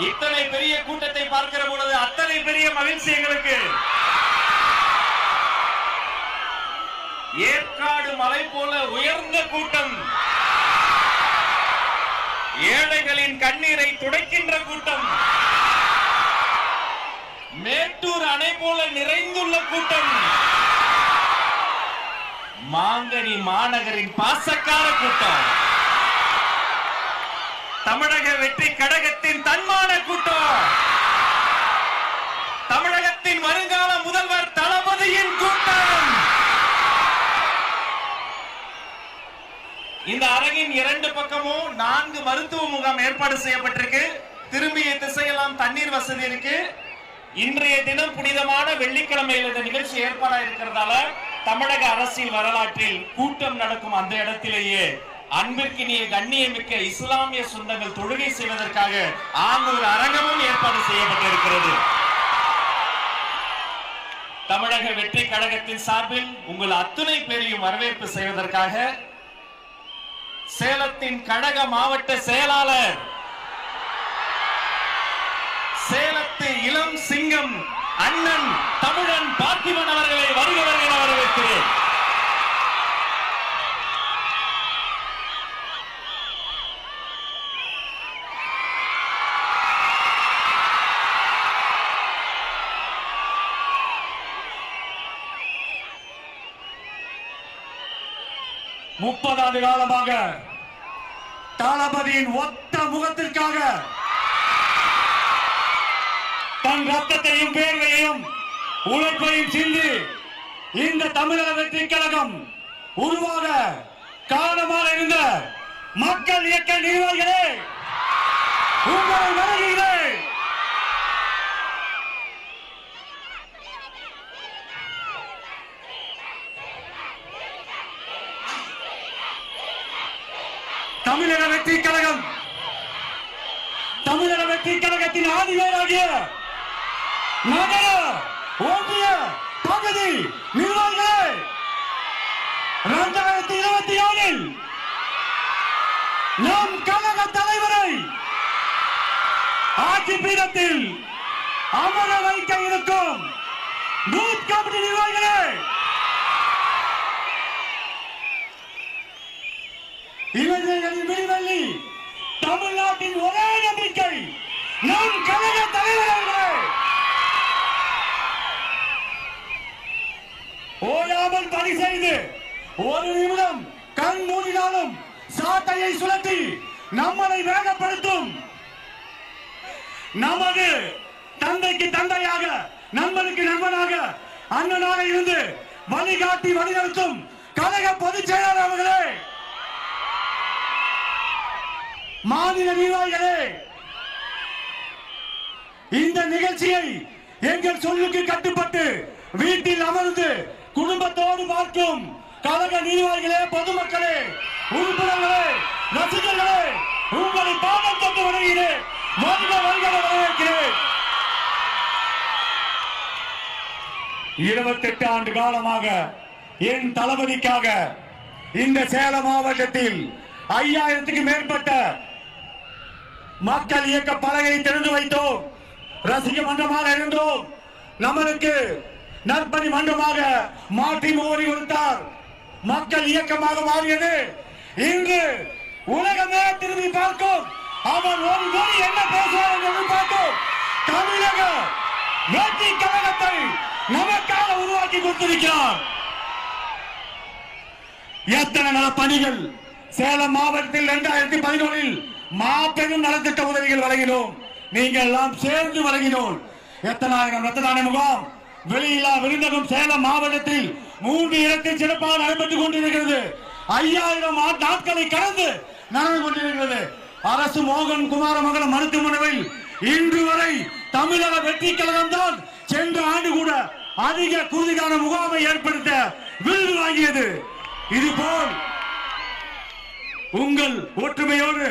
இத்தனை பெரிய கூட்டத்தை பார்க்கிற பொழுது அத்தனை பெரிய மகிழ்ச்சி எங்களுக்கு. ஏற்காடு மலை போல உயர்ந்த கூட்டம், ஏழைகளின் கண்ணீரை துடைக்கின்ற கூட்டம், மேட்டூர் அணை போல நிறைந்துள்ள கூட்டம், மாங்கனி மாநகரின் பாசக்கார கூட்டம், தமிழக வெற்றி கழகத்தின் தன்மான கூட்டம், தமிழகத்தின் வருங்கால முதல்வர் தளபதியின் கூட்டம். இந்த அரங்கின் இரண்டு பக்கமும் 4 மருத்துவ முகாம் ஏற்பாடு செய்யப்பட்டிருக்கு. திரும்பிய திசையெல்லாம் தண்ணீர் வசதி இருக்கு. இன்றைய தினம் புனிதமான வெள்ளிக்கிழமையில் இந்த நிகழ்ச்சி ஏற்பாடா இருக்கிறதால தமிழக அரசியல் வரலாற்றில் கூட்டம் நடக்கும் அந்த இடத்திலேயே அன்பிற்கினிய கண்ணியமிக்க இஸ்லாமிய சொந்தங்கள் தொழுகை செய்வதற்காக ஆங்கூர் அரங்கமும் ஏற்பாடு செய்யப்பட்டிருக்கிறது. தமிழக வெற்றி கழகத்தின் சார்பில் உங்கள் அத்துணை பேரையும் வரவேற்பு செய்வதற்காக சேலத்தின் கழக மாவட்ட செயலாளர், சேலத்து இளம் சிங்கம் அண்ணன் தமிழன் பார்த்திபன் அவர்களை வருகிறவர்கள் வரவேற்கிறேன். முப்பது காலமாக தளபதியின் ஒத்த முகத்திற்காக தன் ரத்தத்தையும் வேர்வையையும் உழைப்பையும் சிந்தி இந்த தமிழக வெற்றி கழகம் உருவாக காரணமாக இருந்த மக்கள் இயக்க நிர்வாகிகளே, உங்களை வணங்குகிறேன். தமிழக வெற்றி கழகம், தமிழக வெற்றி கழகத்தின் ஆதிவேராகிய நகர ஒன்றிய பகுதி நிர்வாகிகளே, 2026 நம் கழக தலைவரை ஆட்சி பீடத்தில் அமர வைக்க இருக்கும் பூத் கமிட்டி நிர்வாகிகளே, இளைஞர்களின் விடிவெள்ளி தமிழ்நாட்டின் ஒரே நம்பிக்கை நம் கழக தலைவர்களே, ஓயாமல் பணி செய்து ஒரு நிமிடம் கண் மூடினாலும் சாட்டையை சுழற்றி நம்மளை வேகப்படுத்தும் நமது தந்தைக்கு தந்தையாக, நண்பனுக்கு நண்பனாக, அண்ணனாக இருந்து வழிகாட்டி வழிநடத்தும் கழக பொதுச் செயலாளர் அவர்களே, மாநில நிர்வாகிகளே, இந்த நிகழ்ச்சியை எங்கள் சொல்லுக்கு கட்டுப்பட்டு வீட்டில் அமர்ந்து குடும்பத்தோடு பார்க்கும் கழக நிர்வாகிகளே, பொதுமக்களே, உறுப்பினர்களே, ரசிகர்களே, உங்களை பாதம் தொட்டு வணங்குகிறேன். வருக வருக வரவேற்கிறேன். 28 ஆண்டு காலமாக என் தளபதிக்காக இந்த சேலம் மாவட்டத்தில் 5000க்கு மேற்பட்ட மக்கள் இயக்க பலகையை திறந்து வைத்தோம். ரசிக மன்றமாக இருந்தோம். நம்மளுக்கு நற்பணி மன்றமாக மாற்றி மோடி கொடுத்தார். மக்கள் இயக்கமாக மாறியது. இன்று உலகமே திரும்பி பார்க்கும். அவர் ஒரு மொழி என்ன பேசுவார் என்று பார்க்கும். தமிழக வெற்றி கழகத்தை நமக்காக உருவாக்கி கொடுத்திருக்கிறார். எத்தனை நல பணிகள் சேலம் மாவட்டத்தில் 2011 மாபெரும் நலத்திட்ட உதவிகள் வழங்கினோம். நீங்கள் எல்லாம் சேர்ந்து வழங்கினோம். எத்தனாயிரம் ரத்த தான முகாம், வெளியில்லா விருந்தகம் சேலம் மாவட்டத்தில் 3 இடத்தில் சிறப்பாக நடைபெற்றுக் கொண்டிருக்கிறது. 5000 நாட்களை கடந்து நடந்து கொண்டிருக்கிறது. அரசு மோகன் குமாரமங்கலம் மருத்துவமனையில் இன்று வரை தமிழக வெற்றி கழகம் தான் சென்ற ஆண்டு கூட அதிக குருதிக்கான முகாமை ஏற்படுத்த விருது வாங்கியது. இதுபோல் உங்கள் ஒற்றுமையோடு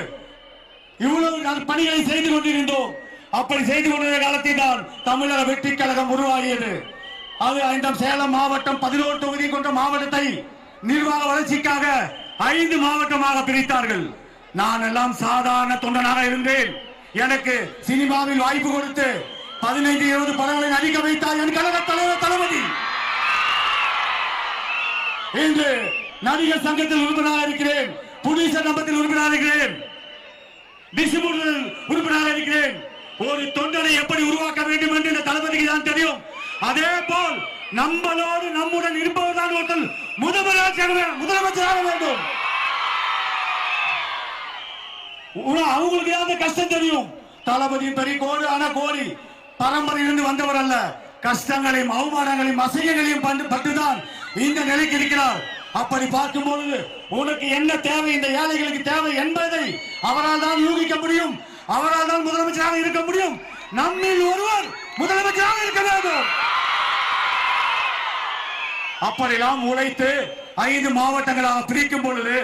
இவ்வளவு பணிகளை செய்து கொண்டிருந்தோம். அப்படி செய்து கொண்டிருந்த காலத்தில் தான் தமிழக வெற்றி கழகம் உருவாகியது. அது இந்த சேலம் மாவட்டம் 11 தொகுதி கொண்ட மாவட்டத்தை நிர்வாக வளர்ச்சிக்காக 5 மாவட்டமாக பிரித்தார்கள். நான் எல்லாம் சாதாரண தொண்டனாக இருந்தேன். எனக்கு சினிமாவில் வாய்ப்பு கொடுத்து 15-20 படங்களை நடிக்க வைத்தார் என் கழக தலைவர் தளபதி. இன்று நடிகர் சங்கத்தில் உறுப்பினராக இருக்கிறேன், புடிசர் நம்பத்தில் உறுப்பினராக இருக்கிறேன், டிஸ்ட்ரிபியூட்டர் உறுப்பினராக இருக்கிறேன். ஒரு தொண்டனை எப்படி உருவாக்க வேண்டும் என்று இந்த தளபதிக்கு தான் தெரியும். அதே போல் நம்மளோடு நம்முடன் இருப்பவர்தான் ஒருத்தர் முதலமைச்சராக வேண்டும். அவங்களுக்கு அந்த கஷ்டம் தெரியும். தளபதி பெரிய கோடு ஆன கோடி பரம்பரையிலிருந்து வந்தவர் அல்ல. கஷ்டங்களையும் அவமானங்களையும் அசைகளையும் பட்டுதான் இந்த நிலைக்கு இருக்கிறார். அப்படி பார்க்கும்போது உனக்கு என்ன தேவை, இந்த ஏழைகளுக்கு தேவை என்பதை அவரால் தான் யூகிக்க முடியும். அவரால் தான் முதலமைச்சராக இருக்க முடியும். நம்மில் ஒருவர் முதலமைச்சராக இருக்க வேண்டும். அப்படியெல்லாம் உழைத்து 5 மாவட்டங்களாக பிரிக்கும் பொழுது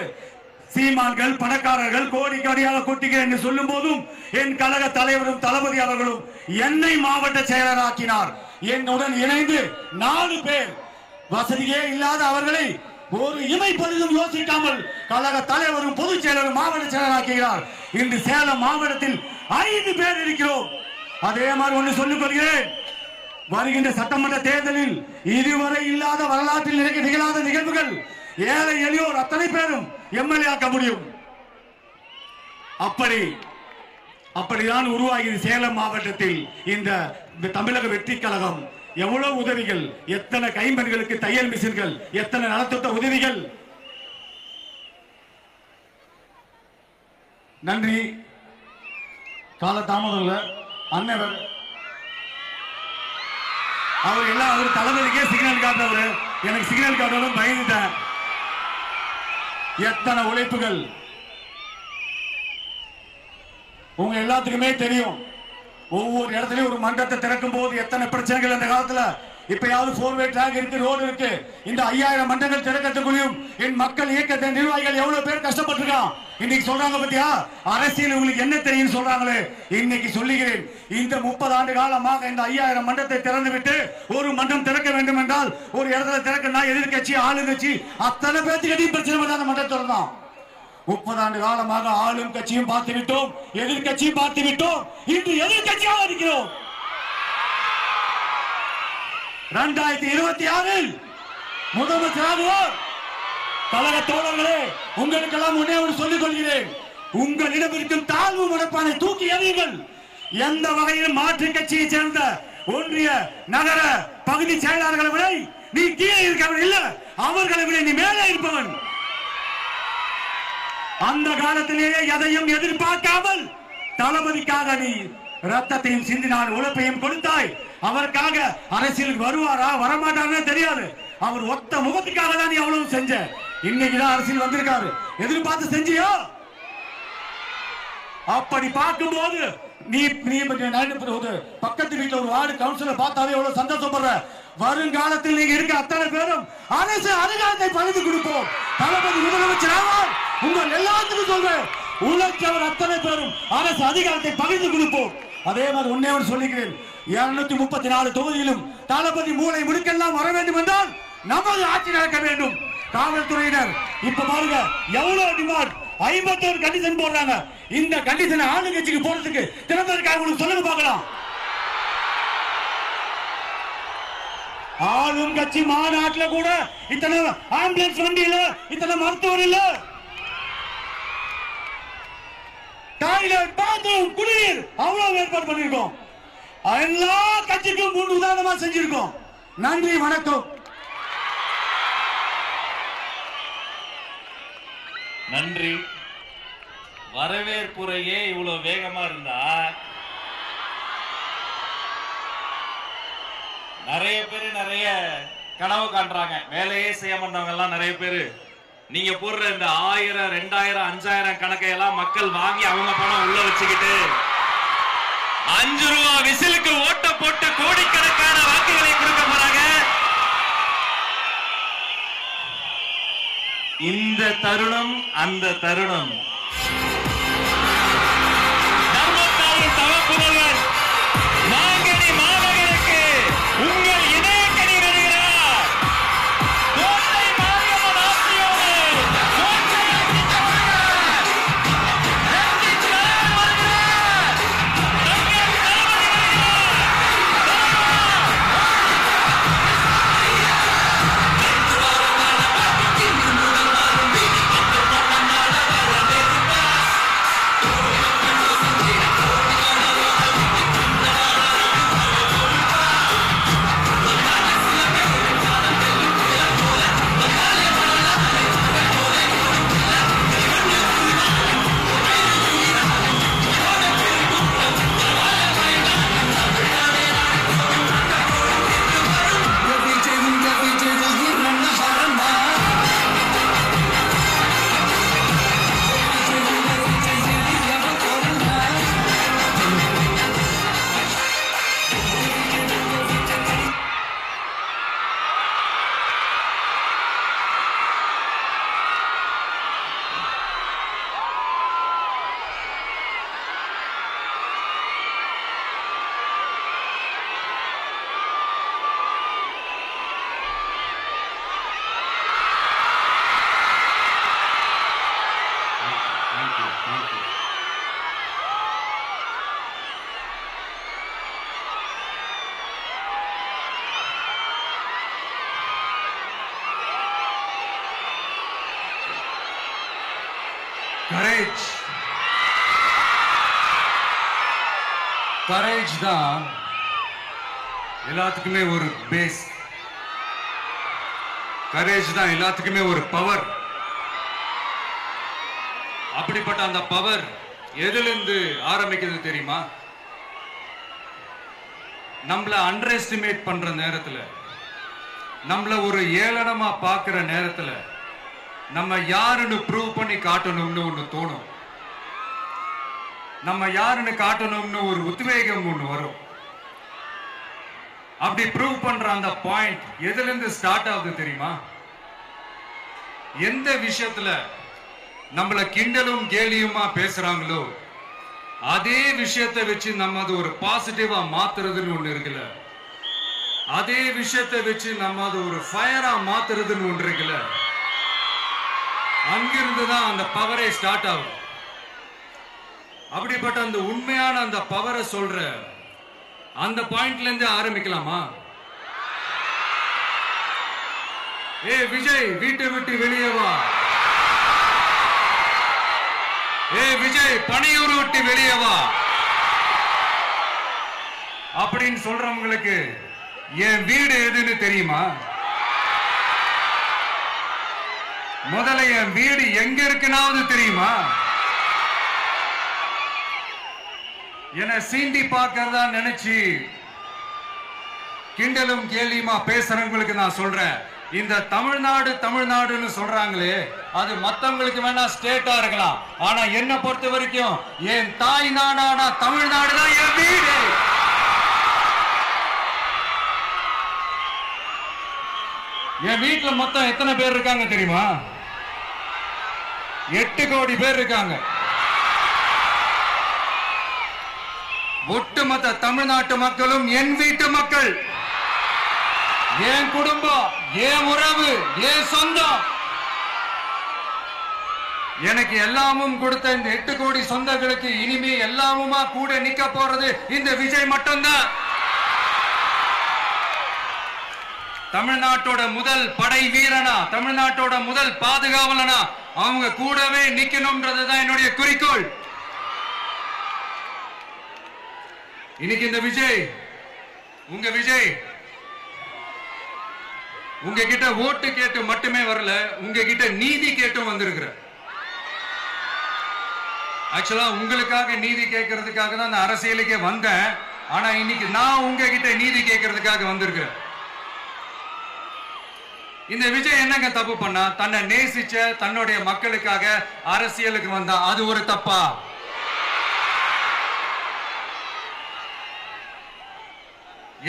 சீமான்கள் பணக்காரர்கள் கோடிக்கடியாக கொட்டுகிறேன் என்று சொல்லும் போதும் என் கழக தலைவரும் தளபதி அவர்களும் என்னை மாவட்ட செயலராக்கினார். என்னுடன் இணைந்து 4 பேர் வசதியே இல்லாத அவர்களை ஒரு இமை பரிதும் யோசிக்காமல் கழக தலைவரும் பொதுச் செயலரும் மாவட்ட செயலராக்குகிறார். இன்று சேலம் மாவட்டத்தில் 5 பேர் இருக்கிறோம். அதே மாதிரி ஒன்று சொல்லிக் கொள்கிறேன், வருகின்ற சட்டமன்ற தேர்தலில் இதுவரை இல்லாத வரலாற்றில் நிகழாத நிகழ்வுகள் ஏழை எளியோர் அத்தனை பேரும் எம்எல்ஏ ஆக்க முடியும். அப்படிதான் உருவாகியது சேலம் மாவட்டத்தில் இந்த தமிழக வெற்றி கழகம். எவ்வளவு உதவிகள், எத்தனை கைம்பெண்களுக்கு தையல் மிஷின்கள், எத்தனை நலத்திட்ட உதவிகள். நன்றி. காலதாமதம் இல்ல அண்ணன் அவர் எல்லாம் அவர் தளபதிக்கே சிக்னல் காட்டவர், எனக்கு சிக்னல் காட்டவும் பயந்துட்டேன். எத்தனை உழைப்புகள் உங்க எல்லாத்துக்குமே தெரியும். ஒவ்வொரு இடத்துலயும் ஒரு மன்றத்தை திறக்கும் போது எத்தனை பிரச்சனைகள் அந்த காலத்துல. இப்பயாவது 4-வே ட்ராக் இருக்கு, ரோடு இருக்கு. இந்த 5000 மன்றங்கள் திறக்கத்துக்குள்ளும் என் மக்கள் இயக்கத்தை நிர்வாகிகள் எவ்வளவு பேர் கஷ்டப்பட்டிருக்கான். இன்னைக்கு சொல்றாங்க பத்தியா, அரசியல் உங்களுக்கு என்ன தெரியும் சொல்றாங்களே. இன்னைக்கு சொல்லுகிறேன், இந்த 30 ஆண்டு காலமாக இந்த 5000 மன்றத்தை திறந்து விட்டு ஒரு மன்றம் திறக்க வேண்டும் என்றால் ஒரு இடத்துல திறக்கணும். எதிர்கட்சி ஆளுங்கட்சி அத்தனை பேர்த்துக்கிட்டையும் பிரச்சனை பண்ண அந்த மன்றத்தை திறந்தோம். 30 ஆண்டு காலமாக ஆளும் கட்சியும் பார்த்து விட்டோம், எதிர்கட்சியும் பார்த்து விட்டோம். இன்று எதிர்கட்சியாக இருக்கிறோம். 2026 முதலமைச்சராக கழக தோழர்களே, உங்களுக்கெல்லாம் முன்னே ஒரு சொல்லிக் கொள்கிறேன், உங்களிடம் இருக்கும் தாழ்வு மனப்பானை தூக்கி எறியுங்கள். எந்த வகையில் மாற்று கட்சியை சேர்ந்த ஒன்றிய நகர பகுதி செயலாளர்களை விட நீ கீழே இருக்கவன் இல்ல, அவர்களை விட நீ மேலே இருப்பவன். அந்த காலத்திலேயே எதையும் எதிர்பார்க்காமல் தளபதிக்காக நீ ரத்தத்தையும் சிந்தினார், உழைப்பையும் கொடுத்தாய். அவருக்காக அரசியலுக்கு வருவாரா வரமாட்டாருன்னு தெரியாது. அவர் ஒத்த முகத்துக்காக தான் நீ அவ்வளவு செஞ்ச. இன்னைக்குதான் அரசியல் வந்திருக்காரு, எதிர்பார்த்து செஞ்சியோ? அப்படி பார்க்கும்போது நீ பக்கத்து வீட்டுல ஒரு வார்டு கவுன்சிலர் பார்த்தாவே எவ்வளவு சந்தோஷப்படுற. வருங்காலத்தில் நீங்க இருக்க அத்தனை பேரும் அரசு அதிகாரத்தை பகிர்ந்து கொடுப்போம். தளபதி முதலமைச்சர் ஆவார். உங்கள் எல்லாத்துக்கும் சொல்றேன், உழைச்சவர் அத்தனை பேரும் அரசு அதிகாரத்தை பகிர்ந்து கொடுப்போம். அதே மாதிரி உன்னே சொல்லுகிறேன், 234 தொகுதியிலும் தளபதி மூளை முடுக்கெல்லாம் வர வேண்டும் என்றால் நமது ஆட்சி நடக்க வேண்டும். காவல்துறையினர் இப்ப பாருங்க எவ்வளவு டிமாண்ட், 51 கண்டிஷன் போடுறாங்க. இந்த கண்டிஷன் ஆளுங்கட்சிக்கு போறதுக்கு திறந்ததற்காக உங்களுக்கு சொல்லுங்க பார்க்கலாம். ஆளும் கட்சி மாநாட்டில் கூட இத்தனை ஆம்புலன்ஸ் வண்டி இல்ல, இத்தனை மருத்துவர் இல்ல, டாய்லெட் பாத்ரூம் குடிநீர் அவ்வளவு ஏற்பாடு பண்ணிருக்கோம். எல்லா கட்சிக்கும் 3 உதாரணமா செஞ்சிருக்கோம். நன்றி, வணக்கம். நன்றி. வரவேற்புரையே இவ்வளவு வேகமா இருந்தா நிறைய பேரு நிறைய கனவு காண்றாங்க. வேலையே செய்ய மாட்டவங்க எல்லாம் நிறைய பேரு நீங்க போடுற இந்த 1000, 2000, 5000 கணக்கையெல்லாம் மக்கள் வாங்கி அவங்க பணம் உள்ள வச்சுக்கிட்டு 5 ரூபா விசிலுக்கு ஓட்ட போட்டு கோடிக்கணக்கான வாக்குகளை கொடுக்க போறாங்க. இந்த தருணம் அந்த தருணம். தர்மத்தாரின் தவப்புதல்வர் மாங்கனி மாநகருக்கு உங்கள் இதயக்கனி வருகிறார். கோட்டை மாரியம்மன் ஆட்சியோடு கோட்டையாக்கி வருகிறார். கரேஜ் தான் எல்லாத்துக்குமே ஒரு பேஸ். கரேஜ் தான் எல்லாத்துக்குமே ஒரு பவர். அப்படிப்பட்ட அந்த பவர் எதிலிருந்து ஆரம்பிக்கிறது தெரியுமா? நம்மள அண்டர் எஸ்டிமேட் பண்ற நேரத்துல, நம்மள ஒரு ஏளனமா பார்க்கிற நேரத்துல, நம்ம யாருன்னு ப்ரூவ் பண்ணி காட்டணும்னு ஒண்ணு தோணும். நம்ம யாருன்னு காட்டணும்னு ஒரு உத்வேகம் ஒண்ணு வரும். அப்படி ப்ரூவ் பண்ற அந்த பாயிண்ட் எதுல இருந்து ஸ்டார்ட் ஆகுது தெரியுமா? எந்த விஷயத்துல நம்மள கிண்டலும் கேலியுமா பேசுறாங்களோ அதே விஷயத்தை வச்சு நம்ம அது ஒரு பாசிட்டிவா மாத்துறதுன்னு ஒண்ணு இருக்குல்ல, அதே விஷயத்தை வச்சு நம்ம அது ஒரு ஃபயரா மாத்துறதுன்னு ஒன்று இருக்குல்ல, அங்கிருந்து தான் அந்த பவரே ஸ்டார்ட் ஆகும். அப்படிப்பட்ட அந்த உண்மையான அந்த பவரை சொல்ற அந்த பாயிண்ட்ல இருந்து ஆரம்பிக்கலாமா? ஏ விஜய், வீட்டை விட்டு வெளியே வா. ஏ விஜய், பணியூர் விட்டு வெளியே வா அப்படின்னு சொல்றவங்களுக்கு என் வீடு எதுன்னு தெரியுமா? முதல்ல என் வீடு எங்க இருக்குனாவது தெரியுமா? என சீண்டி பார்க்கறதா நினைச்சு கிண்டலும் கேலியுமா பேசுறவங்களுக்கு நான் சொல்றேன், இந்த தமிழ்நாடுன்னு சொல்றாங்களே, அது மத்தவங்களுக்கு வேணா ஸ்டேட்டா இருக்கலாம். ஆனா என்ன பொறுத்த வரைக்கும் என் தாய் நாடான தமிழ்நாடு தான் என் வீடு. என் வீட்டுல மொத்தம் எத்தனை பேர் இருக்காங்க தெரியுமா? 8 கோடி பேர் இருக்காங்க. ஒட்டுமொத்த தமிழ்நாட்டு மக்களும் என் வீட்டு மக்கள், என் குடும்பம், என் உறவு, என் சொந்தம். எனக்கு எல்லாமும் கொடுத்த இந்த 8 கோடி சொந்தங்களுக்கு இனிமே எல்லாமுமா கூட நிக்க போறது இந்த விஜய் மட்டும்தான். தமிழ்நாட்டோட முதல் படை வீரனா, தமிழ்நாட்டோட முதல் பாதுகாவலனா அவங்க கூடவே நிக்கணும்ன்றதுதான் என்னுடைய குறிக்கோள். இன்னைக்கு இந்த விஜய், உங்க விஜய் உங்ககிட்ட ஓட்டு கேட்டு மட்டுமே வரல, உங்ககிட்ட நீதி கேட்டும் வந்திருக்கிற. ஆக்சுவலா உங்களுக்காக நீதி கேட்கறதுக்காக தான் நான் அரசியலுக்கே வந்தேன். ஆனா இன்னைக்கு நான் உங்ககிட்ட நீதி கேட்கறதுக்காக வந்திருக்கிறேன். இந்த விஜய் என்னங்க தப்பு பண்ணா? தன்னை நேசிச்ச தன்னுடைய மக்களுக்காக அரசியலுக்கு வந்தா அது ஒரு தப்பா?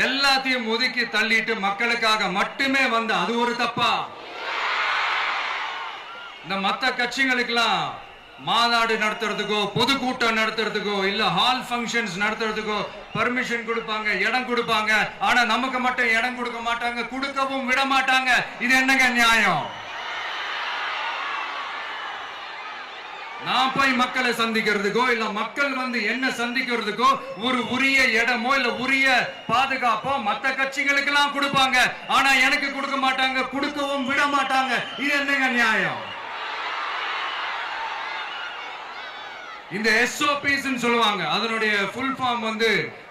எல்லாத்தையும் ஒதுக்கி தள்ளிட்டு மக்களுக்காக மட்டுமே வந்த அது ஒரு தப்பா? இந்த மத்த கட்சிகளுக்கெல்லாம் மாநாடு நடத்துறதுக்கோ, பொதுக்கூட்டம் நடத்துறதுக்கோ, இல்ல ஹால் ஃபங்க்ஷன்ஸ் நடத்துறதுக்கோ பர்மிஷன் கொடுப்பாங்க, இடம் கொடுப்பாங்க. ஆனா நமக்கு மட்டும் இடம் கொடுக்க மாட்டாங்க, கொடுக்கவும் விட மாட்டாங்க. இது என்னங்க நியாயம்? நான் போய் மக்களை சந்திக்கிறதுக்கோ இல்ல மக்கள் வந்து என்ன சந்திக்கிறதுக்கோ ஒரு உரிய இடமோ இல்ல உரிய பாதுகாப்போ மத்த கட்சிகளுக்கு எல்லாம் கொடுப்பாங்க. ஆனா எனக்கு கொடுக்க மாட்டாங்க, கொடுக்கவும் விட மாட்டாங்க. இது என்னங்க நியாயம்? இந்த SOPs சொல்லுவாங்க, அதனுடைய ஃபுல் ஃபார்ம் வந்து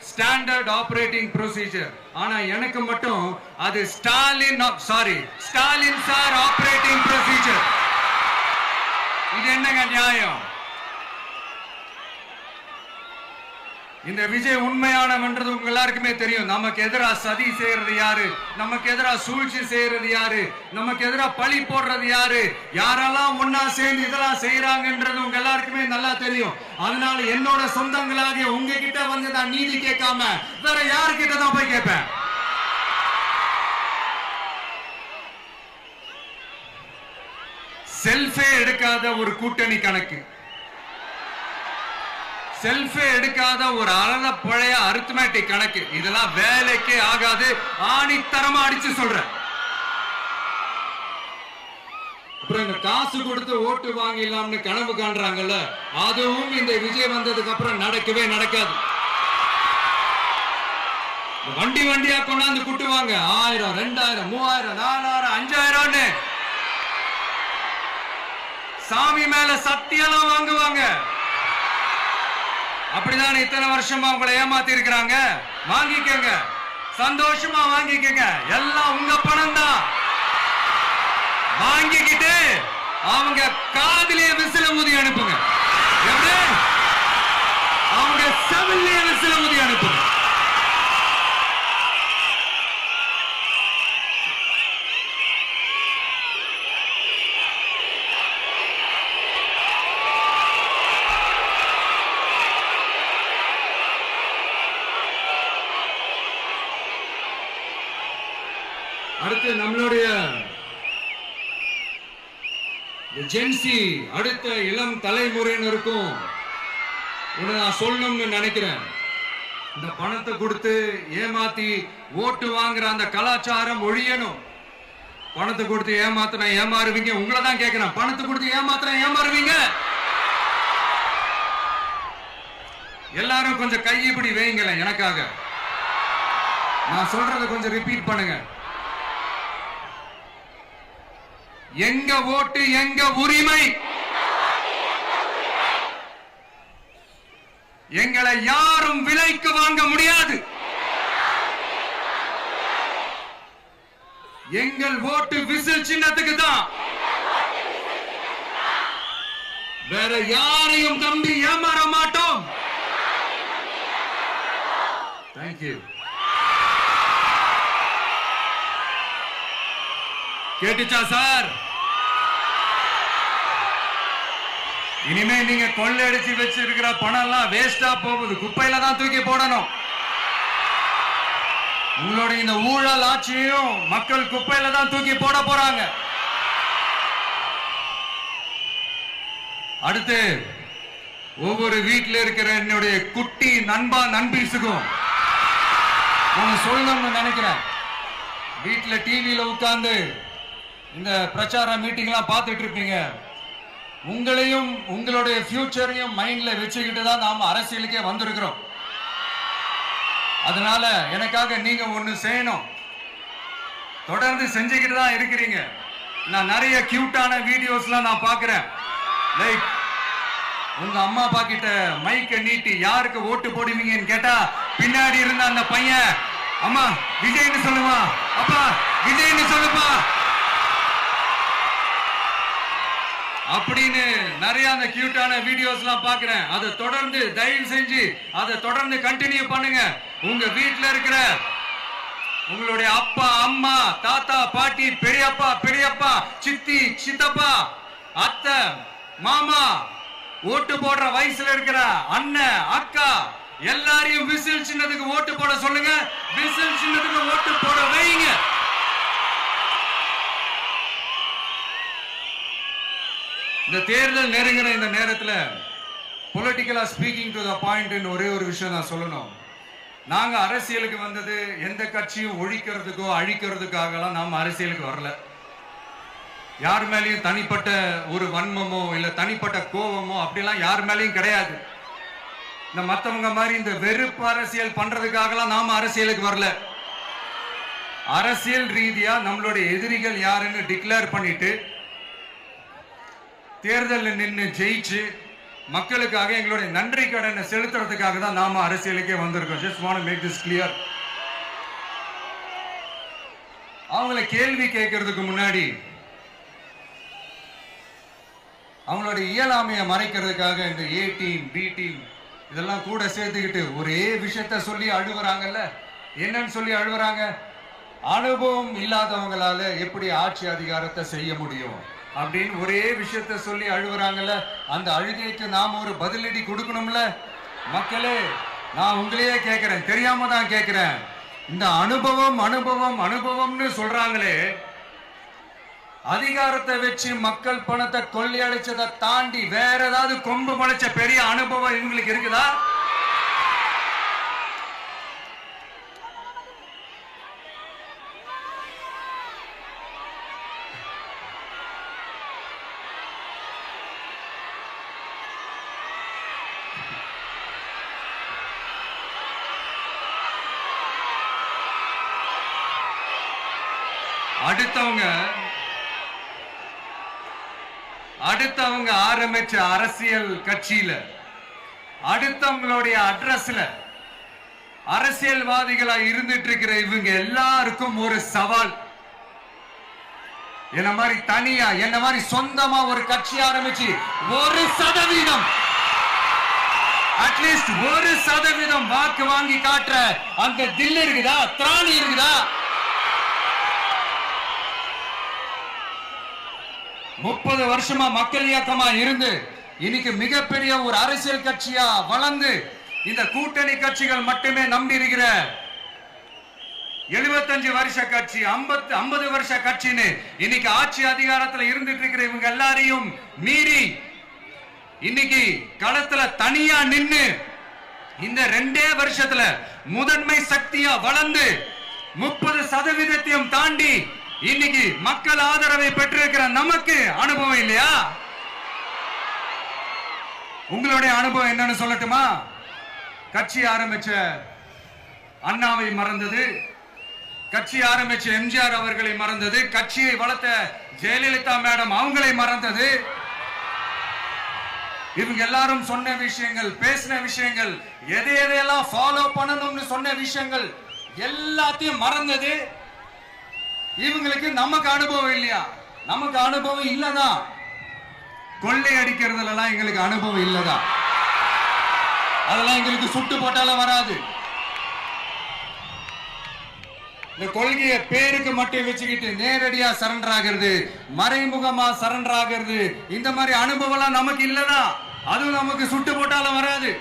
ஸ்டாண்டர்ட் ஆபரேட்டிங் ப்ரொசீஜர். ஆனா எனக்கு மட்டும் அது ஸ்டாலின் சார் ஆபரேட்டிங் ப்ரொசீஜர். இது என்னங்க நியாயம்? இந்த விஜய் உண்மையானவன்றது உங்க எல்லாருக்குமே தெரியும். நமக்கு எதிராக சதி செய்யறது யாரு, நமக்கு எதிராக சூழ்ச்சி செய்யறது யாரு, நமக்கு எதிராக பழி போடுறது யாரு, யாரெல்லாம் ஒன்னா சேர்ந்து இதெல்லாம் செய்யறாங்கன்றது உங்க எல்லாருக்குமே நல்லா தெரியும். அதனால என்னோட சொந்தங்களாகிய உங்ககிட்ட வந்து நான் நீதி கேட்காம வேற யாருக்கிட்ட தான் போய் கேட்பேன்? செல்ஃபே எடுக்காத ஒரு கூட்டணி கணக்கு, செல்ஃபே எடுக்காத ஒரு அறத பழைய அரித்மேட்டிக் கணக்கு, இதெல்லாம் வேலைக்கே ஆகாது. ஆணித்தரமா அடிச்சு சொல்றேன். அப்புறம் இந்த காசு கொடுத்து ஓட்டு வாங்கிடலாம்னு கனவு காண்றாங்கல்ல, அதுவும் இந்த விஜய் வந்ததுக்கு அப்புறம் நடக்கவே நடக்காது. வண்டி வண்டியா கொண்டாந்து கூட்டுவாங்க, 1000, 2000, 3000, 4000, 5000. சாமி மேல சத்தியெல்லாம் வாங்குவாங்க. அப்படிதான் இத்தனை வருஷமா உங்களை ஏமாத்தி இருக்கிறாங்க. வாங்கிக்கங்க, சந்தோஷமா வாங்கிக்கங்க. எல்லாம் உங்க பணம் தான். வாங்கிக்கிட்டு அவங்க காதிலே விசில முதி அனுப்புங்க. எப்படி? அவங்க செவிலே விசில முதி அனுப்புங்க. அடுத்து நம்மளுடைய ஜென்சி அடுத்த இளம் தலைமுறையினருக்கும் நான் சொல்லணும்னு நினைக்கிறேன். இந்த பணத்தை கொடுத்து ஏமாத்தி ஓட்டு வாங்குற அந்த கலாச்சாரம் ஒழியணும். பணத்தை கொடுத்து ஏமாத்தினா ஏமாறுவீங்க. உங்களை தான் கேட்கிறேன், பணத்தை கொடுத்து ஏமாத்தினா ஏமாறுவீங்க? எல்லாரும் கொஞ்சம் கை இப்படி வைங்களேன் எனக்காக. நான் சொல்றதை கொஞ்சம் ரிப்பீட் பண்ணுங்க. எங்க ஓட்டு எங்க உரிமை. எங்களை யாரும் விலைக்கு வாங்க முடியாது. எங்கள் ஓட்டு விசில் சின்னத்துக்கு தான். வேற யாரையும் நம்பி ஏமாற மாட்டோம். தேங்க்யூ. கேட்டுச்சா சார்? இனிமே நீங்க கொள்ளையடிச்சு வச்சிருக்கிற பணம் எல்லாம் வேஸ்டா போகுது. குப்பையில தான் தூக்கி போடணும். உங்களுடைய இந்த ஊழல் ஆட்சியும் மக்கள் குப்பையில தான் தூக்கி போட போறாங்க. அடுத்து ஒவ்வொரு வீட்டில் இருக்கிற என்னுடைய குட்டி நண்பா நண்பீஸுக்கும் நான் சொல்லணும்னு நினைக்கிறேன். வீட்டுல டிவியில உட்கார்ந்து இந்த பிரச்சார மீட்டிங் எல்லாம் பார்த்துட்டு இருப்பீங்க. உங்களையும் உங்களுடைய ஃபியூச்சரையும் மைண்ட்ல வச்சுக்கிட்டு தான் நாம அரசியலுக்கே வந்திருக்கிறோம். அதனால எனக்காக நீங்க ஒண்ணு செய்யணும். தொடர்ந்து செஞ்சுக்கிட்டு தான் இருக்கிறீங்க. நான் நிறைய கியூட்டான வீடியோஸ்லாம் நான் பார்க்கிறேன். லைக் உங்க அம்மா அப்பா கிட்ட மைக்க நீட்டி யாருக்கு ஓட்டு போடுவீங்கன்னு கேட்டா பின்னாடி இருந்த அந்த பையன், அம்மா விஜய்னு சொல்லுவா, அப்பா விஜய்னு சொல்லுப்பா அப்படின்னு நிறைய அந்த கியூட்டான வீடியோஸ் எல்லாம் பாக்குறேன். அதை தொடர்ந்து தயவு செஞ்சு அதை தொடர்ந்து கண்டினியூ பண்ணுங்க. உங்க வீட்டுல இருக்கிற உங்களுடைய அப்பா அம்மா தாத்தா பாட்டி பெரியப்பா பெரியப்பா சித்தி சித்தப்பா அத்தை மாமா ஓட்டு போடுற வயசுல இருக்கிற அண்ணன் அக்கா எல்லாரையும் விசில் சின்னத்துக்கு ஓட்டு போட சொல்லுங்க. விசில் சின்னத்துக்கு ஓட்டு போட வைங்க. இந்த தேர்தல் நெருங்கிற இந்த நேரத்தில் பொலிட்டிக்கலா ஸ்பீக்கிங் டு த பாயிண்ட் ஒரே ஒரு விஷயம் நான் சொல்லணும். நாங்க அரசியலுக்கு வந்தது எந்த கட்சியும் ஒழிக்கிறதுக்கோ அழிக்கிறதுக்காகலாம் நாம அரசியலுக்கு வரல. யார் மேலேயும் தனிப்பட்ட ஒரு வன்மமோ இல்ல தனிப்பட்ட கோபமோ அப்படிலாம் யார் மேலேயும் கிடையாது. இந்த மத்தவங்க மாதிரி இந்த வெறுப்பு அரசியல் பண்றதுக்காகலாம் நாம அரசியலுக்கு வரல. அரசியல் ரீதியா நம்மளுடைய எதிரிகள் யாருன்னு டிக்ளேர் பண்ணிட்டு தேர்தலில் நின்று ஜெயிச்சு மக்களுக்காக எங்களுடைய நன்றி கடனை செலுத்துறதுக்காக தான் நாம அரசியலுக்கே வந்திருக்கோம். Just want to make this clear. அவங்களை கேள்வி கேட்கறதுக்கு முன்னாடி அவங்களுடைய இயலாமையை மறைக்கிறதுக்காக இந்த ஏ டீம் பி டீம் இதெல்லாம் கூட சேர்த்துக்கிட்டு ஒரே விஷயத்த சொல்லி அழுகுறாங்கல்ல. என்னன்னு சொல்லி அழுகுறாங்க? அனுபவம் இல்லாதவங்களால எப்படி ஆட்சி அதிகாரத்தை செய்ய முடியும் அப்படின்னு ஒரே விஷயத்த சொல்லி அழுகுறாங்கல்ல. அந்த அழுகைக்கு நாம ஒரு பதிலடி கொடுக்கணும்ல. மக்களே, நான் உங்களையே கேட்கிறேன், தெரியாம தான் கேட்கிறேன். இந்த அனுபவம் அனுபவம் அனுபவம்னு சொல்றாங்களே, அதிகாரத்தை வச்சு மக்கள் பணத்தை கொள்ளையடிச்சதை தாண்டி வேற ஏதாவது கொம்பு முளைச்ச பெரிய அனுபவம் இவங்களுக்கு இருக்குதா? அடுத்தவங்க ஆரம்பிச்ச அரசியல் கட்சியில, அடுத்தவங்களுடைய அட்ரஸ்ல அரசியல்வாதிகளா இருந்துட்டு இருக்கிற இவங்க எல்லாருக்கும் ஒரு சவால். என்ன மாதிரி தனியா, என்ன மாதிரி சொந்தமா ஒரு கட்சி ஆரம்பிச்சு 1% அட்லீஸ்ட் 1% வாக்கு வாங்கி காட்டுற அந்த தில் இருக்குதா, திராணி இருக்குதா? 30 வருஷமா மக்கள் இயக்கமா இருந்து இன்னைக்கு மிகப்பெரிய ஒரு அரசியல் கட்சியா வளர்ந்து இந்த கூட்டணி கட்சிகள் மட்டுமே நம்பி இருக்கிற 75 வருஷ கட்சி, 50 வருஷ கட்சின்னு இன்னைக்கு ஆட்சி அதிகாரத்துல இருந்துட்டு இருக்கிற இவங்க எல்லாரையும் மீறி இன்னைக்கு களத்துல தனியா நின்னு இந்த 2 வருஷத்துல முதன்மை சக்தியா வளர்ந்து 30% தாண்டி இன்னைக்கு மக்கள் ஆதரவை பெற்றிருக்கிற நமக்கு அனுபவம் இல்லையா? உங்களுடைய அனுபவம் என்னன்னு சொல்லட்டுமா? கட்சி ஆரம்பிச்ச அண்ணாவை மறந்தது, கட்சி ஆரம்பிச்ச எம்ஜிஆர் அவர்களை மறந்தது, கட்சியை வளர்த்த ஜெயலலிதா மேடம் அவங்களை மறந்தது. இவங்க எல்லாரும் சொன்ன விஷயங்கள், பேசின விஷயங்கள், எதையெல்லாம் ஃபாலோ பண்ணணும்னு சொன்ன விஷயங்கள் எல்லாத்தையும் மறந்தது. இவங்களுக்கு நமக்கு அனுபவம் இல்லையா? நமக்கு அனுபவம் இல்லதான். கொள்ளை அடிக்கிறதுல எங்களுக்கு அனுபவம் இல்லதான். அதெல்லாம் எங்களுக்கு சுட்டு போட்டாலும் வராது. இந்த கொள்கையை பேருக்கு மட்டும் வச்சுக்கிட்டு நேரடியா சரண்டர் ஆகிறது, மறைமுகமா சரண்டர் ஆகிறது, இந்த மாதிரி அனுபவம் நமக்கு இல்லதான். அதுவும் நமக்கு சுட்டு போட்டாலும் வராது.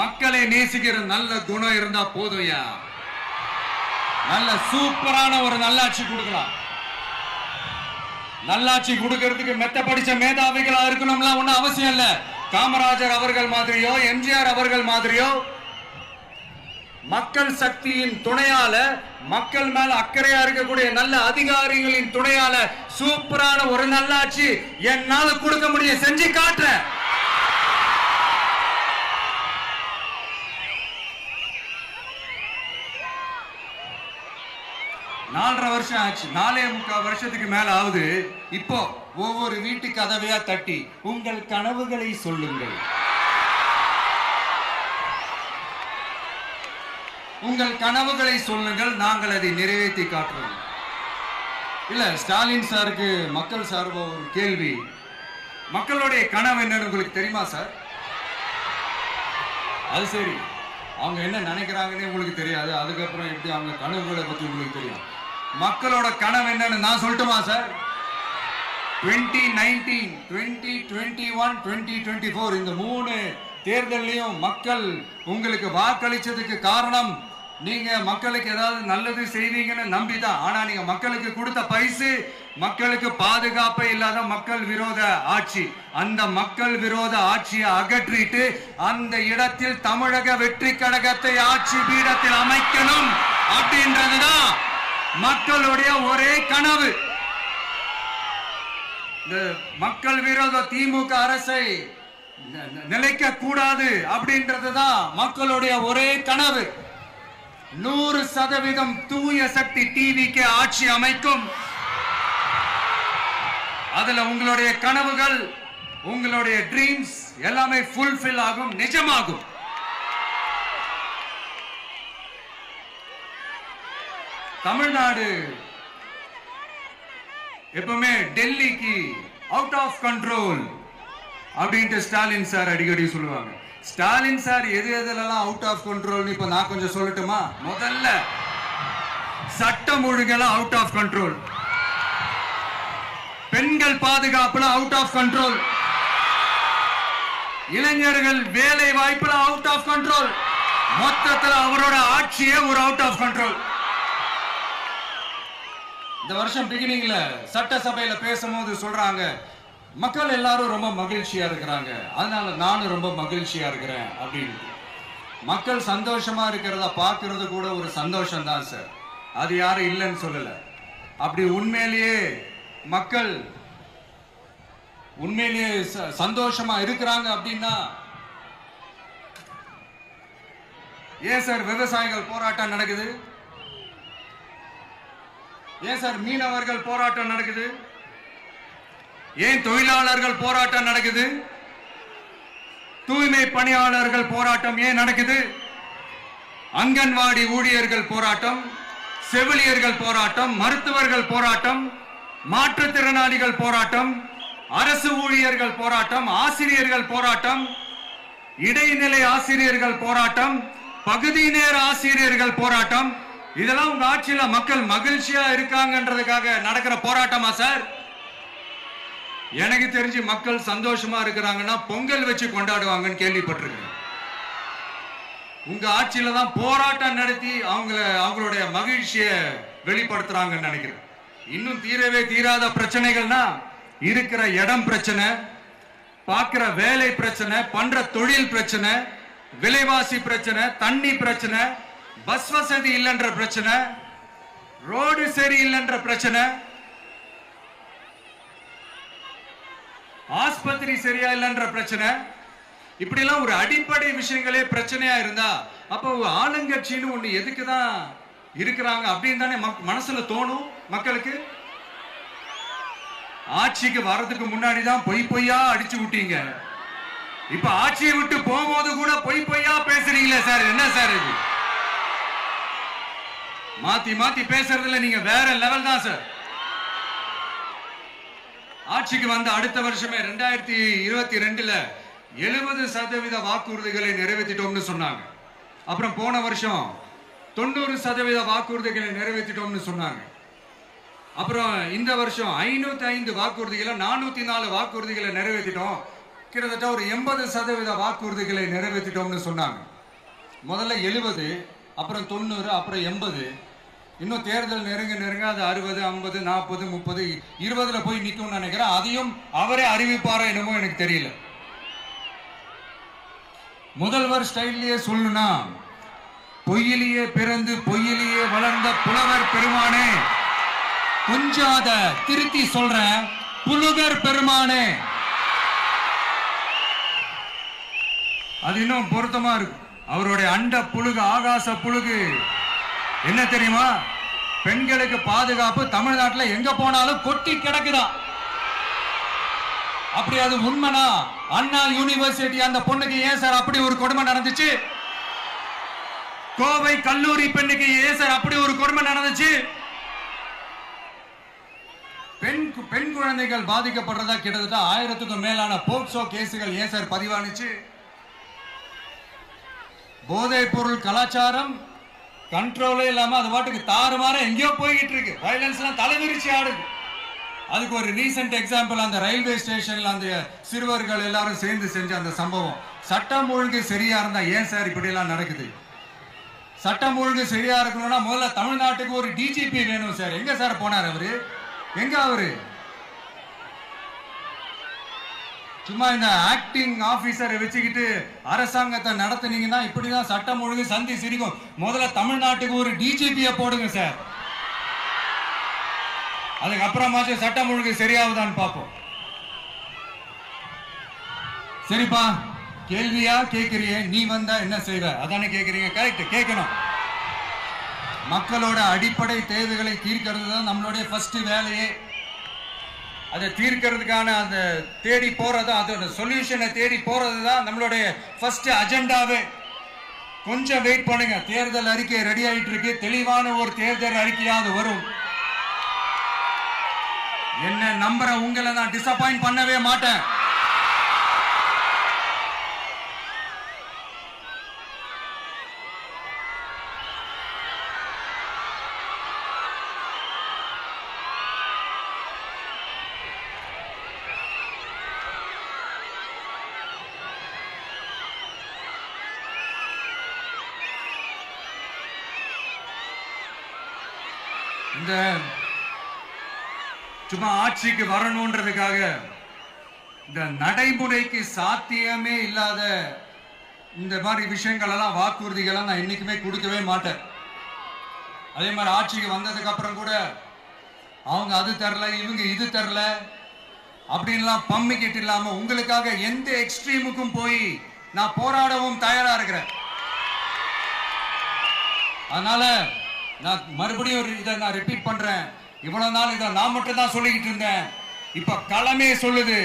மக்களை நேசிக்கிற நல்ல குணம் இருந்தா போதும்யா, நல்ல சூப்பரான ஒரு நல்லாட்சி கொடுக்கலாம். நல்லாட்சி கொடுக்கிறதுக்கு மெத்த படிச்ச மேதாவிகளா இருக்கணும்லாம் ஒன்னும் அவசியம் இல்ல. காமராஜர் அவர்கள் மாதிரியோ, எம்ஜிஆர் அவர்கள் மாதிரியோ மக்கள் சக்தியின் துணையால, மக்கள் மேல அக்கறையா இருக்கக்கூடிய நல்ல அதிகாரிகளின் துணையால சூப்பரான ஒரு நல்லாட்சி என்னால கொடுக்க முடியும், செஞ்சு காட்டுறேன். நாலரை வருஷம் ஆச்சு, 4.25 வருஷத்துக்கு மேல ஆகுது. இப்போ ஒவ்வொரு வீட்டு கதவையா தட்டி உங்கள் கனவுகளை சொல்லுங்கள், உங்கள் கனவுகளை சொல்லுங்கள், நாங்கள் அதை நிறைவேற்றி காட்டுறோம். இல்ல, ஸ்டாலின் சாருக்கு மக்கள் சார்பா ஒரு கேள்வி. மக்களுடைய கனவு என்னன்னு உங்களுக்கு தெரியுமா சார்? அது சரி, அவங்க என்ன நினைக்கிறாங்கன்னு உங்களுக்கு தெரியாது, அதுக்கப்புறம் எப்படி அவங்க கனவுகளை பத்தி உங்களுக்கு தெரியும். மக்களோட கனவு என்னன்னு நான் சொல்லட்டுமா சார்? 2019, 2021, 2024 இந்த 3 தேர்தலையும் மக்கள் உங்களுக்கு வாக்களிச்சதுக்கு காரணம் நீங்க மக்களுக்கு ஏதாவது நல்லது செய்வீங்கன்னு நம்பிதான். ஆனா நீங்க மக்களுக்கு கொடுத்த பரிசு மக்களுக்கு பாதுகாப்பே இல்லாத மக்கள் விரோத ஆட்சி. அந்த மக்கள் விரோத ஆட்சியை அகற்றிட்டு அந்த இடத்தில் தமிழக வெற்றி கழகத்தை ஆட்சி பீடத்தில் அமைக்கணும் அப்படின்றதுதான் மக்களுடைய ஒரே கனவு. இந்த மக்கள் விரோத திமுக அரசை நிலைக்க கூடாது அப்படின்றதுதான் மக்களுடைய ஒரே கனவு. 100% தூய சக்தி டிவிக்கு ஆட்சி அமைக்கும். அதுல உங்களுடைய கனவுகள், உங்களுடைய ட்ரீம்ஸ் எல்லாமே ஃபுல்ஃபில் ஆகும், நிஜமாகும். தமிழ்நாடு எப்பவுமே டெல்லிக்கு அவுட் ஆஃப் கண்ட்ரோல் அப்படின்ட்டு ஸ்டாலின் சார் அடிக்கடி சொல்லுவாங்க. ஸ்டாலின் சார் எது எதுலாம் அவுட் ஆஃப் கண்ட்ரோல் இப்ப நான் கொஞ்சம் சொல்லட்டுமா? முதல்ல சட்டம் ஒழுங்கெல்லாம் அவுட் ஆஃப் கண்ட்ரோல், பெண்கள் பாதுகாப்புல அவுட் ஆஃப் கண்ட்ரோல், இளைஞர்கள் வேலை வாய்ப்புல அவுட் ஆஃப் கண்ட்ரோல், மொத்தத்தில் அவரோட ஆட்சியே ஒரு அவுட் ஆஃப் கண்ட்ரோல். இந்த வருஷம் பிகினிங்ல சட்டசபையில பேசும்போது சொல்றாங்க, மக்கள் எல்லாரும் ரொம்ப மகிழ்ச்சியா இருக்கிறாங்க, அதனால நானும் ரொம்ப மகிழ்ச்சியா இருக்கிறேன் அப்படின்னு. மக்கள் சந்தோஷமா இருக்கிறத பார்க்கிறது கூட ஒரு சந்தோஷம் தான் சார், அது யாரும் இல்லைன்னு சொல்லல. அப்படி உண்மையிலேயே மக்கள் உண்மையிலேயே சந்தோஷமா இருக்கிறாங்க அப்படின்னா ஏன் சார் விவசாயிகள் போராட்டம் நடக்குது? ஏன் சார் மீனவர்கள் போராட்டம் நடக்குது? ஏன் தொழிலாளர்கள் போராட்டம் நடக்குது? தூய்மை பணியாளர்கள் போராட்டம் ஏன் நடக்குது? அங்கன்வாடி ஊழியர்கள் போராட்டம், செவிலியர்கள் போராட்டம், மருத்துவர்கள் போராட்டம், மாற்றுத்திறனாளிகள் போராட்டம், அரசு ஊழியர்கள் போராட்டம், ஆசிரியர்கள் போராட்டம், இடைநிலை ஆசிரியர்கள் போராட்டம், பகுதி நேர ஆசிரியர்கள் போராட்டம். இதெல்லாம் உங்க ஆட்சியில மக்கள் மகிழ்ச்சியா இருக்காங்கன்றதுக்காக நடக்கிற போராட்டமா சார்? எனக்கு தெரிஞ்சு மக்கள் சந்தோஷமா இருக்கிறாங்கன்னா பொங்கல் வச்சு கொண்டாடுவாங்கன்னு கேள்விப்பட்டிருக்கேன். உங்க ஆட்சியில தான் போராட்டம் நடத்தி அவங்களுடைய மகிழ்ச்சியை வெளிப்படுத்துறாங்கன்னு நினைக்கிறேன். இன்னும் தீரவே தீராத பிரச்சனைகள்னா இருக்கிற இடம் பிரச்சனை, பார்க்கிற வேலை பிரச்சனை, பண்ற தொழில் பிரச்சனை, விலைவாசி பிரச்சனை, தண்ணி பிரச்சனை, பஸ் வசதி இல்லைன்ற பிரச்சனை, ரோடு சரியில்லைன்ற பிரச்சனை, ஆஸ்பத்திரி சரியா இல்லைன்ற பிரச்சனை. இப்படி எல்லாம் ஒரு அடிப்படை விஷயங்களே பிரச்சனையா இருந்தா அப்ப ஆளுங்கட்சின்னு ஒண்ணு எதுக்குதான் இருக்கிறாங்க அப்படின்னு தானே மனசுல தோணும் மக்களுக்கு. ஆட்சிக்கு வர்றதுக்கு முன்னாடி தான் பொய்யா அடிச்சு விட்டீங்க. இப்ப ஆட்சியை விட்டு போகும்போது கூட பொய்யா பேசுறீங்களே சார், என்ன சார் இது? மாத்தி மாத்தி பேசுறதுல நீங்க வேற லெவல் தான் சார். ஆட்சிக்கு வந்த அடுத்த வருஷமே 2022ல 70% வாக்குறுதிகளை நிறைவேற்றிட்டோம்னு சொன்னாங்க. அப்புறம் போன வருஷம் 90% வாக்குறுதிகளை நிறைவேற்றிட்டோம்னு சொன்னாங்க. அப்புறம் இந்த வருஷம் 505 வாக்குறுதிகளை 404 வாக்குறுதிகளை நிறைவேற்றிட்டோம். கிட்டத்தட்ட ஒரு 80% வாக்குறுதிகளை நிறைவேற்றிட்டோம்னு சொன்னாங்க. முதல்ல 70, அப்புறம் 90, அப்புறம் 80. இன்னும் தேர்தல் நெருங்க அது 60, 50, 40, 30, 20ல போய் நிக்கும்னு நினைக்கிறேன். அதையும் அவரே அறிவிப்பாரா என்னமோ எனக்கு தெரியல. முதல்வர் ஸ்டைல்லையே சொல்லணும்னா, பொய்யிலேயே பிறந்து பொய்யிலேயே வளர்ந்த புலவர் பெருமானே, கொஞ்சம் அத திருத்தி சொல்றேன், புலுகர் பெருமானே. அது இன்னும் பொருத்தமா இருக்கு. அவருடைய அண்ட புழுகு, ஆகாச புழுகு என்ன தெரியுமா? பெண்களுக்கு பாதுகாப்பு தமிழ்நாட்டில் எங்க போனாலும் கொட்டி கிடக்குதான். அப்படி அது உண்மைனா அண்ணா யூனிவர்சிட்டி அந்த பொண்ணுக்கு ஏன் சார் அப்படி ஒரு கொடுமை நடந்துச்சு? கோவை கல்லூரி பெண்ணுக்கு ஏன் சார் அப்படி ஒரு கொடுமை நடந்துச்சு? பெண் குழந்தைகள் பாதிக்கப்படுறதா கிட்டத்தட்ட 1000க்கும் மேலான போக்சோ கேசுகள் ஏன் சார் பதிவானுச்சு? போதைப் பொருள் கலாச்சாரம் கண்ட்ரோலே இல்லாம அது பாட்டுக்கு தாறுமாற எங்கேயோ போய்கிட்டு இருக்கு. வயலன்ஸ் எல்லாம் தலைவிரிச்சு ஆடுது. அதுக்கு ஒரு ரீசெண்ட் எக்ஸாம்பிள் அந்த ரயில்வே ஸ்டேஷன்ல அந்த சிறுவர்கள் எல்லாரும் சேர்ந்து செஞ்ச அந்த சம்பவம். சட்டம் ஒழுங்கு சரியா இருந்தா ஏன் சார் இப்படி எல்லாம் நடக்குது? சட்டம் ஒழுங்கு சரியா இருக்கணும்னா முதல்ல தமிழ்நாட்டுக்கு ஒரு டிஜிபி வேணும் சார். எங்க சார் போனார் அவரு? எங்க அவரு? சும்மா இந்த ஆக்டிங் ஆபீசரை வச்சுக்கிட்டு அரசாங்கத்தை நடத்துனீங்கன்னா இப்படிதான் சட்டம் ஒழுங்கு சந்தி சிரிக்கும். முதல்ல தமிழ்நாட்டுக்கு ஒரு டிஜிபியை போடுங்க சார். அதுக்கப்புறமாச்சும் சட்டம் ஒழுங்கு சரியாகுதான்னு பார்ப்போம். சரிப்பா, கேள்வியா கேட்கிறிய, நீ வந்தா என்ன செய்வ அதானே கேட்கறீங்க. கரெக்ட், கேட்கணும். மக்களோட அடிப்படை தேவைகளை தீர்க்கிறது தான் நம்மளுடைய ஃபர்ஸ்ட் வேலையே. அதை தீர்க்கிறதுக்கான அந்த தேடி போறது, அதோட சொல்யூஷனை தேடி போறது தான் நம்மளுடைய ஃபர்ஸ்ட் அஜெண்டாவே. கொஞ்சம் வெயிட் பண்ணுங்க. தேர்தல் அறிக்கை ரெடி ஆயிட்டு இருக்கு. தெளிவான ஒரு தேர்தல் அறிக்கையாவது வரும். என்ன நம்புற உங்களை நான் டிசப்பாயிண்ட் பண்ணவே மாட்டேன். இந்த சும்மா ஆட்சிக்கு வரணும்ன்றதுக்காக இந்த நடைமுறைக்கு சாத்தியமே இல்லாத இந்த மாதிரி விஷயங்கள் எல்லாம், வாக்குறுதிகளை நான் என்னைக்குமே கொடுக்கவே மாட்டேன். அதே மாதிரி ஆட்சிக்கு வந்ததுக்கு அப்புறம் கூட அவங்க அது தரல, இவங்க இது தரல அப்படின்லாம் பம்மிக்கிட்டு இல்லாம உங்களுக்காக எந்த எக்ஸ்ட்ரீமுக்கும் போய் நான் போராடவும் தயாரா இருக்கிறேன். அதனால நான் மறுபடியும் இதை நான் ரிப்பீட் பண்றேன். இவ்வளவு நாள் இதை நான் மட்டும் தான் சொல்லிக்கிட்டு இருந்தேன். இப்ப களமே சொல்லுது,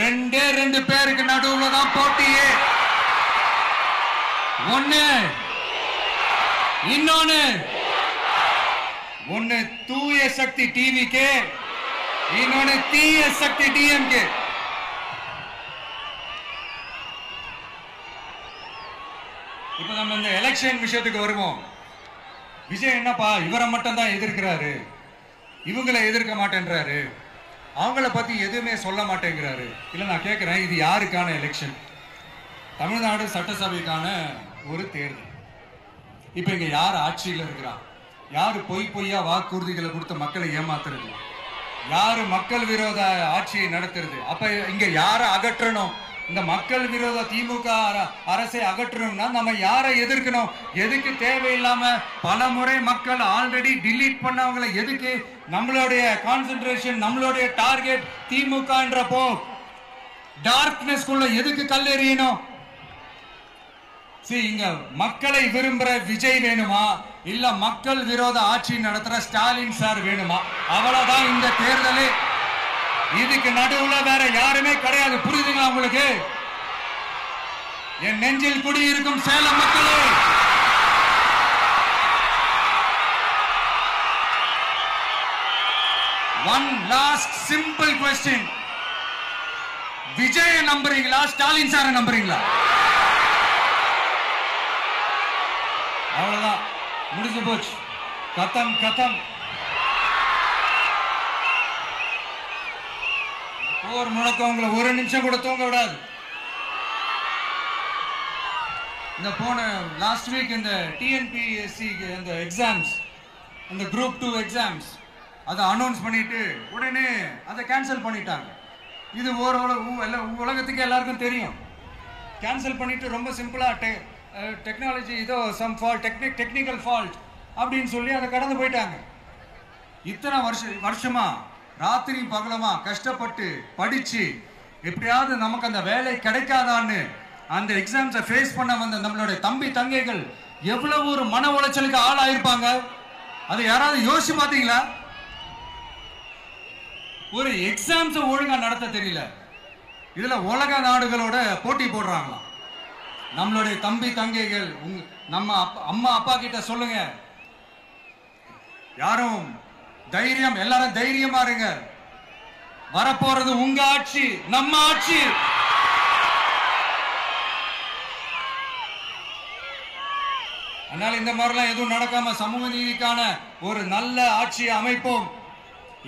ரெண்டே 2 பேருக்கு நடுவுல தான் போட்டியே. ஒண்ணு தூய சக்தி டிவிக்கு, இன்னொன்னு தீய சக்தி டிஎம்கே. இப்ப நம்ம இந்த எலெக்ஷன் விஷயத்துக்கு வருவோம். விஜய் என்னப்பா இவரை மட்டும் தான் எதிர்க்கிறாரு, இவங்களை எதிர்க்க மாட்டேன்றாரு, அவங்கள பத்தி எதுவுமே சொல்ல மாட்டேங்கிறாரு. இல்ல நான் கேட்கிறேன், இது யாருக்கான எலெக்ஷன்? தமிழ்நாடு சட்டசபைக்கான ஒரு தேர்தல். இப்ப இங்க யார் ஆட்சியில் இருக்கிறா? யாரு பொய்யா வாக்குறுதிகளை கொடுத்து மக்களை ஏமாத்துறது? யாரு மக்கள் விரோத ஆட்சியை நடத்துறது? அப்ப இங்க யாரை அகற்றணும்? இந்த மக்கள் விரோத திமுக அரசை அகற்றணும்னா நம்ம யாரை எதிர்க்கணும்? எதுக்கு தேவையில்லாம பல முறை மக்கள் ஆல்ரெடி டிலீட் பண்ணவங்களை எதுக்கு நம்மளுடைய கான்சென்ட்ரேஷன், நம்மளுடைய டார்கெட் திமுகன்றப்போ டார்க்னஸ் குள்ள எதுக்கு கல்லெறியணும்? இங்க மக்களை விரும்புற விஜய் வேணுமா, இல்ல மக்கள் விரோத ஆட்சி நடத்துற ஸ்டாலின் சார் வேணுமா? அவ்வளவுதான் இந்த தேர்தலே. இதுக்கு நடுவுல வேற யாருமே கிடையாது. புரியுதுங்களா உங்களுக்கு? என் நெஞ்சில் குடியிருக்கும் சேலம் மக்களே, one last simple question. Vijaya நம்புறீங்களா, ஸ்டாலின் சார நம்புறீங்களா? அவ்வளவுதான், முடிஞ்சு போச்சு. கதம் கதம். போர் முழக்கவங்களை ஒரு நிமிஷம் கூட தூங்க விடாது. இந்த போன லாஸ்ட் வீக் இந்த டிஎன்பிஎஸ்சி இந்த எக்ஸாம்ஸ், இந்த குரூப் 2 எக்ஸாம்ஸ் அதை அனௌன்ஸ் பண்ணிட்டு உடனே அதை கேன்சல் பண்ணிட்டாங்க. இது உலகத்துக்கு எல்லாருக்கும் தெரியும். கேன்சல் பண்ணிட்டு ரொம்ப சிம்பிளா டெக்னாலஜி ஏதோ சம் ஃபால்ட், டெக்னிக்கல் ஃபால்ட் அப்படின்னு சொல்லி அதை கடந்து போயிட்டாங்க. இத்தனை வருஷமா ராத்திரி பகலமா கஷ்டப்பட்டு படிச்சு எப்படியாவது நமக்கு அந்த வேலை கிடைக்காதான்னு அந்த எக்ஸாம்ஸை ஃபேஸ் பண்ண வந்த நம்மளுடைய தம்பி தங்கைகள் எவ்வளவு ஒரு மன உளைச்சலுக்கு ஆளாயிருப்பாங்க. அதை யாராவது யோசிச்சு பார்த்தீங்களா? ஒரு எக்ஸாம்ஸ் ஒழுங்கா நடத்த தெரியல, இதுல உலக நாடுகளோட போட்டி போடுறாங்களாம். நம்மளுடைய தம்பி தங்கைகள் நம்ம அம்மா அப்பா கிட்ட சொல்லுங்க, யாரும் தைரியம், எல்லாரும் தைரியமா இருங்க. வரப்போறது உங்க ஆட்சி, நம்ம ஆட்சி. அதனால இந்த மாதிரிலாம் எதுவும் நடக்காம சமூக நீதிக்கான ஒரு நல்ல ஆட்சியை அமைப்போம்.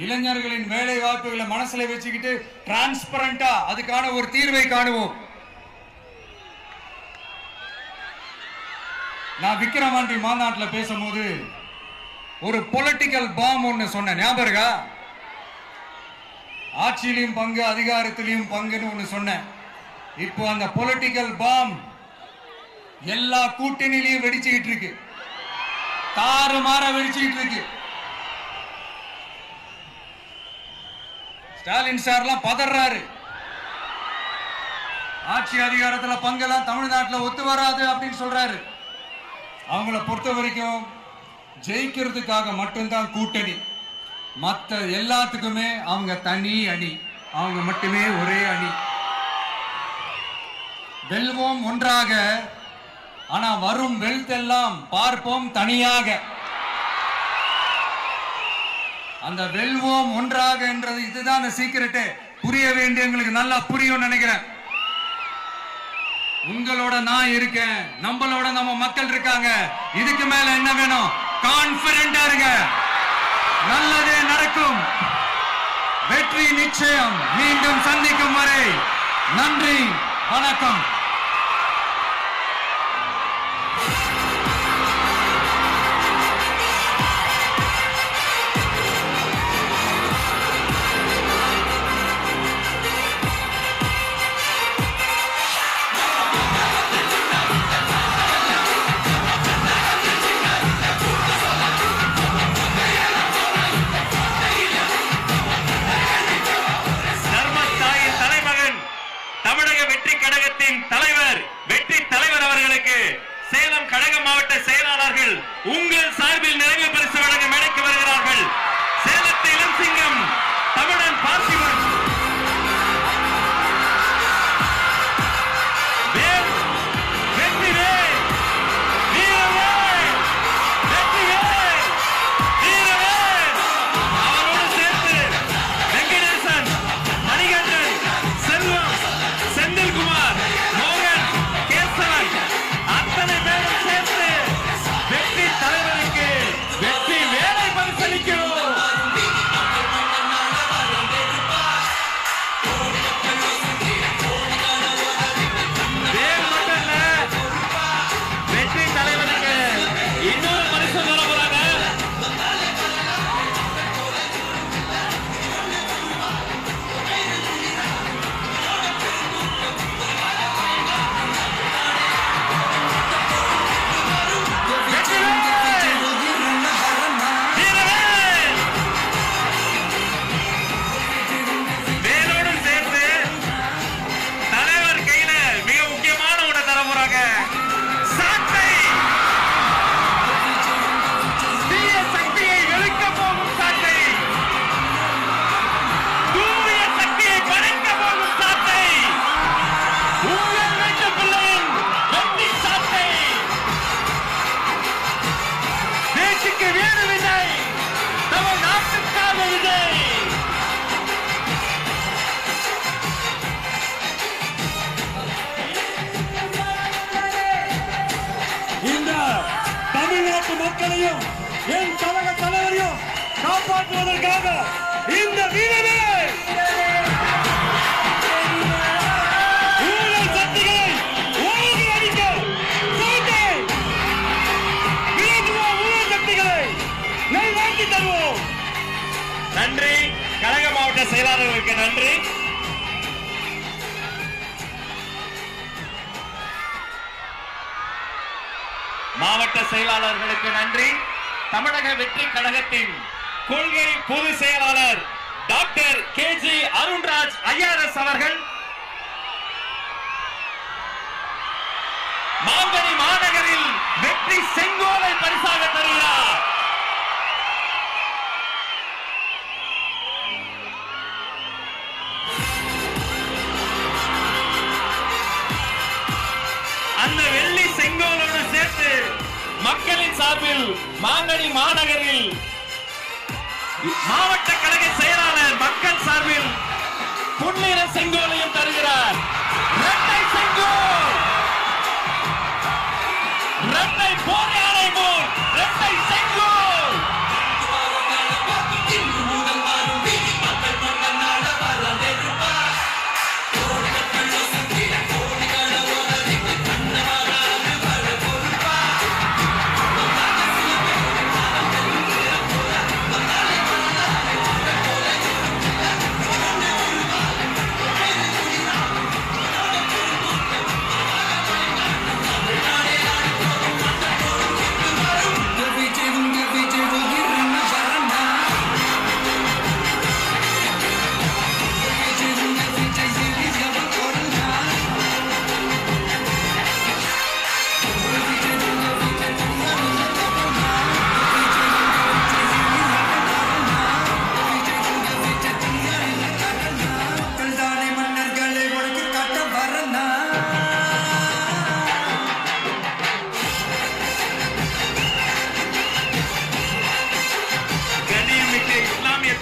இளைஞர்களின் வேலை வாய்ப்புகளை மனசுல வச்சுக்கிட்டு டிரான்ஸ்பரண்டா அதுக்கான ஒரு தீர்வை காணுவோம். நான் விக்கிரவாண்டி மாநாட்டில் பேசும்போது ஒரு பொலிட்டிக்கல் பாம் ஒன்னு சொன்ன ஞாபகம் இருக்கா? ஆட்சியிலையும் பங்கு, அதிகாரத்திலையும் பங்குன்னு ஒன்னு சொன்னேன். இப்போ அந்த பொலிட்டிக்கல் பாம் எல்லா கூட்டணியிலையும் வெடிச்சுக்கிட்டு இருக்கு, தாறுமாற வெடிச்சுக்கிட்டு இருக்கு. ஸ்டாலின் சார்லாம் பதறாரு, ஆட்சி அதிகாரத்துல பங்கெல்லாம் தமிழ்நாட்டில் ஒத்து வராது அப்படின்னு சொல்றாரு. அவங்கள பொறுத்த வரைக்கும் ஜெயிக்கிறதுக்காக மட்டும்தான் கூட்டணி, மற்ற எல்லாத்துக்குமே அவங்க தனி அணி, அவங்க மட்டுமே ஒரே அணி. வெல்வோம் ஒன்றாக, ஆனா வரும் வெல்த் எல்லாம் பார்ப்போம் தனியாக. அந்த வெல்வோம் ஒன்றாக என்றது இதுதான் அந்த சீக்கிரட்டே. புரிய வேண்டிய உங்களுக்கு நல்லா புரியும் நினைக்கிறேன். உங்களோட நான் இருக்கேன், நம்மளோட நம்ம மக்கள் இருக்காங்க. இதுக்கு மேல என்ன வேணும்? கான்பிடென்டா இருங்க, நல்லதே நடக்கும், வெற்றி நிச்சயம். மீண்டும் சந்திக்கும் வரை நன்றி, வணக்கம். தலைவர் வெற்றி தலைவர் அவர்களுக்கு சேலம் கழக மாவட்ட செயலாளர்கள் உங்கள் சார்பில் நிறைவு பரிசு வழங்க மேடைக்கு வருகிறார்கள். சேலத்து இளம் சிங்கம் தமிழன் பார்த்திபன். தமிழ்நாட்டு மக்களையும் என் கழக தலைவரையும் காப்பாற்றுவதற்காக இந்த வீரமே ஊழல் சக்திகளை ஓங்கி அடிக்க கோட்டை விலகுவோம். ஊழல் சக்திகளை நல்வாழ்த்தி தருவோம். நன்றி. கழக மாவட்ட செயலாளர்களுக்கு நன்றி. மாவட்ட செயலாளர்களுக்கு நன்றி. தமிழக வெற்றி கழகத்தின் கொள்கை பொதுச் செயலாளர் டாக்டர் KG அருண்ராஜ் IRS அவர்கள் மாங்கனி மாநகரில் வெற்றி செங்கோலை பரிசாக தருகிறார். அந்த வெள்ளி செங்கோலோடு சேர்த்து மக்களின் சார்பில் மாங்கனி மாநகரில் மாவட்ட கழக செயலாளர் மக்கள் சார்பில் பொன்னிற செங்கோலையும் தருகிறார். இரட்டை செங்கோல், இரட்டை போர் யானை போல் இரட்டை செங்கோல்.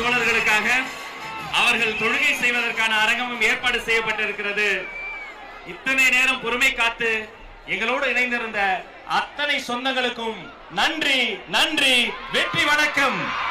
தோழர்களுக்காக அவர்கள் தொழுகை செய்வதற்கான அரங்கமும் ஏற்பாடு செய்யப்பட்டிருக்கிறது. இத்தனை நேரம் பொறுமை காத்து எங்களோடு இணைந்திருந்த அத்தனை சொந்தங்களுக்கும் நன்றி. நன்றி. வெற்றி. வணக்கம்.